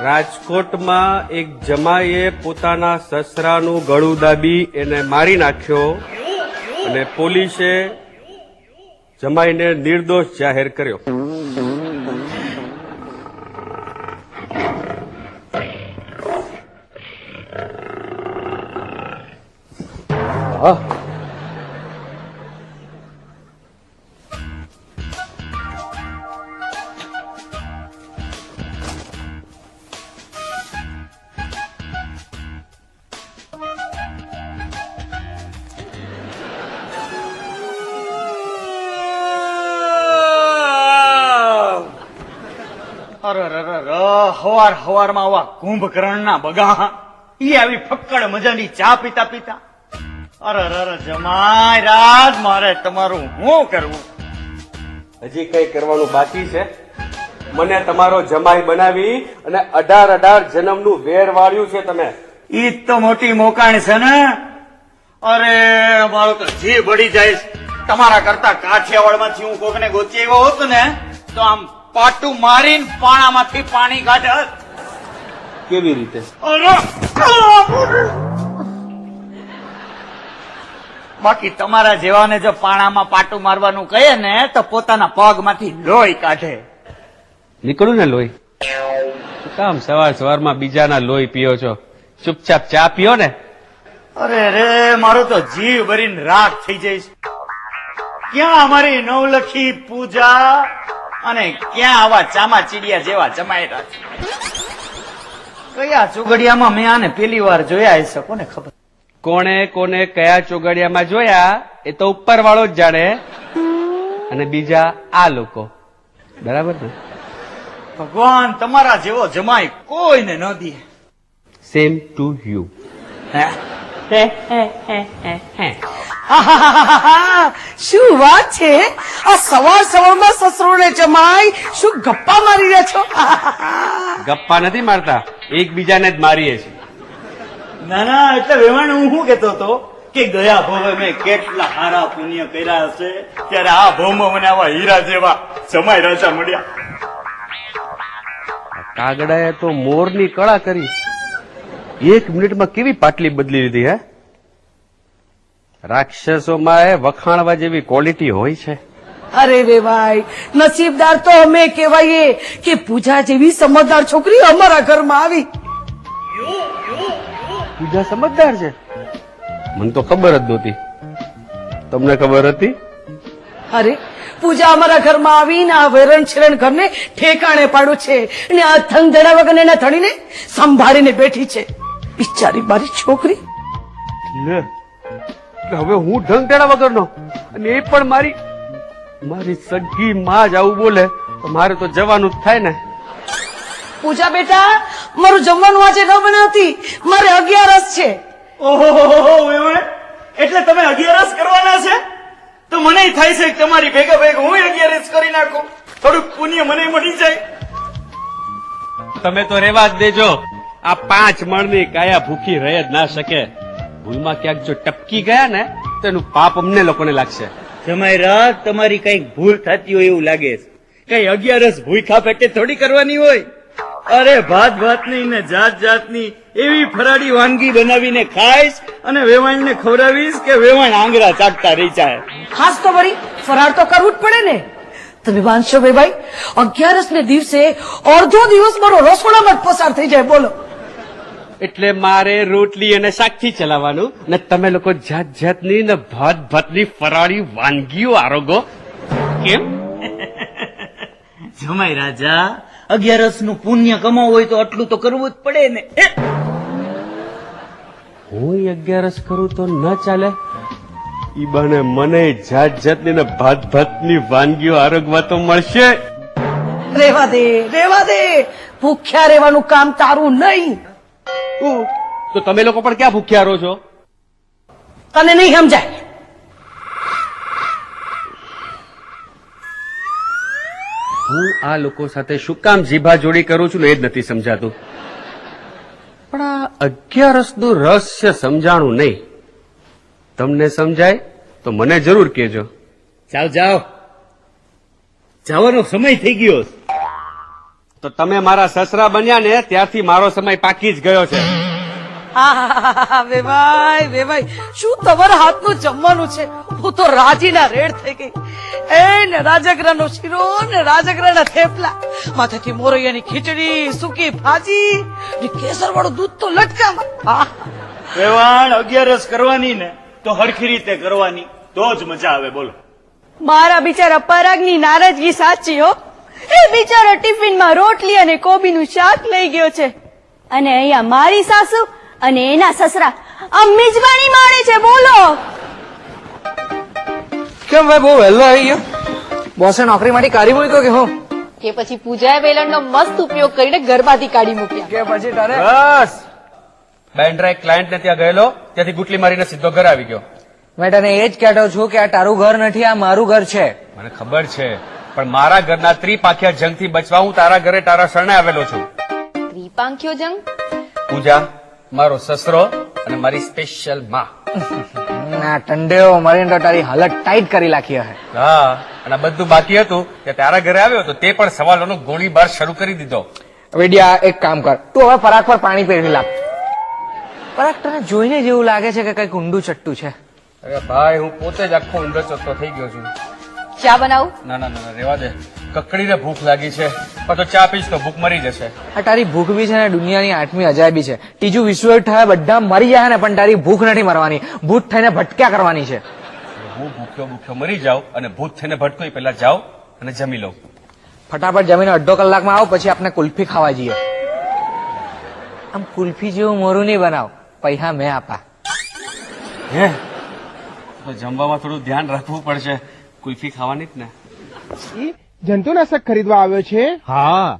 રાજકોટમાં એક જમાઈએ પોતાના સસરાનું ગળું દાબી એને મારી નાખ્યો અને પોલીસે જમાઈને નિર્દોષ જાહેર કર્યો. હવાર હવારમાં આવા કુંભકર્ણના બગા ઈ આવી ફક્કડ મજાની ચા પીતા પીતા. અરે જમાઈ રાજ, મારે તમારું શું કરવું? હજી કઈ કરવાનું બાકી છે? મને તમારો જમાઈ બનાવી અને 18 જન્મનું વેર વાળ્યું છે તમે. ઈ તો મોટી મોકાણ છે ને. અરે મારો તો જીવ બળી જાય. તમારા કરતા કાઠિયાવાડમાંથી હું કોકને ગોતી આવ્યો હોત ને તો આમ પાટું મારીને પાણામાંથી પાણી કાઢત. કેવી રીતે? બાકી તમારા જેવાને જો પાણામાં પાટું મારવાનું કહે ને તો પોતાના પગમાંથી લોહી કાઢે. નીકળું ને લોહી? કામ સવારમાં બીજાના લોહી પીઓ છો? ચૂપચાપ ચા પીઓ ને. અરે રે, મારું તો જીવ ભરીને રાખ થઈ જઈશ. ક્યાં અમારી નવલખી પૂજા અને ક્યાં આવા ચામા ચીડિયા જેવા જમાઈ રહ્યા છે? કયા ચોગડિયામાં મેં આને પેલી વાર જોયા હશે, કોને ખબર? કોણે કોને કયા ચોગડિયામાં જોયા એ તો ઉપર વાળો જ જાણે, અને બીજા આ લોકો. બરાબર ને? ભગવાન તમારા જેવો જમાઈ કોઈને ન દે. Same to you. શું વાત છે? આ સવારમાં સસરોને જમાઈ શું ગપ્પા મારી રહ્યા છો? ગપ્પા નથી મારતા, એકબીજાને જ મારીએ છીએ. ના ના, એટલે વેવાણ હું શું કેતો હતો કે ગયા ભવે મેં કેટલા સારા પુણ્ય કર્યા હશે, ત્યારે આ ભવમાં મને આવા હીરા જેવા જમાઈ રાજા મળ્યા. કાગડાએ તો મોરની કળા કરી. 1 મિનિટમાં કેવી પાટલી બદલી લીધી. હે, રાક્ષસોમાં એ વખાણવા જેવી ક્વોલિટી હોય છે. અરે રે ભાઈ, નસીબદાર તો અમે કહેવાઈએ કે પૂજા જેવી સમજદાર છોકરી અમારા ઘરમાં આવી. પૂજા સમજદાર છે? મને તો ખબર જ નહોતી. તમને ખબર હતી? અરે પૂજા અમારા ઘરમાં આવીને આ વેરણ છેરણ ઘરને ઠેકાણે પાડ્યું છે અને આ ધંધડા વગર એના ધણીને સંભાળીને બેઠી છે. બિચારી મારી છોકરી. લે, હવે હું ઢંગટેડા વગરનો, અને એ પણ મારી સગી માં જ આવું બોલે તો મારે તો જવાનું જ થાય ને. પૂજા બેટા, મારું જમવાનું આજે ન બનાવતી, મારે 11 છે. ઓહો, વેવાણ એટલે તમે 11 કરવાના છે? તો મને થાય છે કે તમારી ભેગા ભેગ હું 11 કરી નાખું, થોડુંક પુણ્ય મને મળી જાય. તમે તો રેવા જ દેજો. આ 5 મણની કાયા ભૂખી રહી જ ના શકે. ભૂલમાં ક્યાંક જો ટપકી ગયા ને તો એનું પાપ અમને લોકોને લાગશે. જમાઈ રાત, તમારી કઈક ભૂલ થતી હોય એવું લાગે છે. કઈ 11 ભૂખા પેટે થોડી કરવાની હોય. અરે ભાત ભાતની ને જાત જાતની એવી ફરાળી વાનગી બનાવીને ખાઈશ અને વેવાણને ખવડાવીશ કે વેવાણ આંગળા ચાટતા રહી જાય. ખાસ તો વળી ફરાળ તો કરવું જ પડે ને. તમે માનશો બે ભાઈ, 11 ને દિવસે અડધો દિવસ મારો રસોડામાં જ પસાર થઈ જાય. બોલો. એટલે મારે રોટલી અને શાકથી ચલાવવાનું ને તમે લોકો જાત જાતની ને ભાત ભાતની ફરાળી વાનગીઓ આરોગો. કેમ? જમાઈ રાજા, 11 નું પુણ્ય કમાવું હોય તો આટલું તો કરવું જ પડે ને. હું 11 કરું તો ન ચાલે? ઈ બને મને જાત જાતની ને ભાત ભાતની વાનગીઓ આરોગવા તો મળશે. રેવા દે, ભૂખ્યા રહેવાનું કામ તારું નહીં. તો તમે લોકો પણ ક્યાં ભૂખ્યા રહો છો? તને નહીં સમજાય. હું આ લોકો સાથે શું કામ જીભા જોડી કરું છું ને એ જ નથી સમજાતું. પણ આ 11 નું રહસ્ય સમજાણું નહીં. તમને સમજાય તો મને જરૂર કહેજો. જાઓ જવાનો સમય થઈ ગયો. તો તમે મારા સસરા બન્યા ને ત્યારથી મારો સમય પાકી જ ગયો છે. આહાહાહા, વેવાય વેવાય, શું તમારા હાથનું જમવાનું છે? હું તો રાજીના રેડ થઈ ગઈ. એ ને રાજગરાનો શીરો ને રાજગરાના થેપલા, માથેથી મોરૈયાની ખીચડી, સૂકી ભાજી ને કેસરવાળું દૂધ તો લટકામાં. આહ! વેવાણ 11 કરવાની ને તો હરખી રીતે કરવાની, તો જ મજા આવે. બોલો. મારા બિચારા પરાગની નારાજગી સાચી હો. એ બિચારો ટિફિનમાં રોટલી અને કોબીનું શાક લઈ ગયો છે અને અહીંયા મારી સાસુ અને એના સસરા આ મિજબાની માણે છે. બોલો. કેમ ભાઈ બહુ વહેલો આવી ગયો? બોસે નોકરી માટે કાઢી મૂક્યો કે હું? કે પછી પૂજાએ વેલણનો મસ્ત ઉપયોગ કરીને ઘરમાંથી કાઢી મૂક્યા. કે પછી તારે બસ બેન્ડ્રા એક ક્લાયન્ટ ને ત્યાં ગયેલો, ત્યાંથી ગુટલી મારીને સીધો ઘર આવી ગયો. મેં તને એ જ કહેતો છું કે આ તારું ઘર નથી, આ મારું ઘર છે. મને ખબર છે, પણ મારા ઘરના ત્રિપાંખિયા જંગથી બચવા હું તારા ઘરે તારા શરણે આવેલો છું. ત્રિપાંખ્યો જંગ? પૂજા મારો સસરો અને મારી સ્પેશિયલ માં. ના ટંડેઓ મારીને તો તારી હાલત ટાઈટ કરી નાખી હે. હા, અને આ બધું બાકી હતું તે તારા ઘરે આવ્યો હતો, તે પણ સવાલોનો ગોળીબાર શરૂ કરી દીધો. વેડિયા એક કામ કર, તું હવે પરાગ પર પાણી પેરવી લાગ. પરાગ તને જોઈને જ એવું લાગે છે કે કઈક ઊંડું ચટ્ટું છે. અરે ભાઈ, હું પોતે જ આખો ઊંડો ચોખ્ખો થઈ ગયો છું. ચા બનાવું? ના ના ના, રેવા દે. કકડીને ભૂખ લાગી છે, પણ તો ચા પીશ તો ભૂખ મરી જશે. આ તારી ભૂખ બી છે ને દુનિયાની 8મી અજાયબી છે. ત્રીજું વિશ્વયુદ્ધ થાય બધા મરી જાય ને પણ તારી ભૂખ નથી મરવાની, ભૂત થઈને ભટક્યા કરવાની છે. હું ભૂખ્યો મરી જાઉં અને ભૂત થઈને ભટકો પેલા જાઉં અને જમી લઉં. ફટાફટ જમીને અડધો કલાકમાં આવો, પછી આપણે કુલ્ફી ખાવા જઈએ. આમ કુલ્ફી જેવું મોરું નહીં બનાવ, પૈસા મેં આપા. હે તો જમવામાં થોડું ધ્યાન રાખવું પડશે. કુલ્ફી ખાવાની જ ને. જંતુનાશક ખરીદવા આવ્યો છે. હા,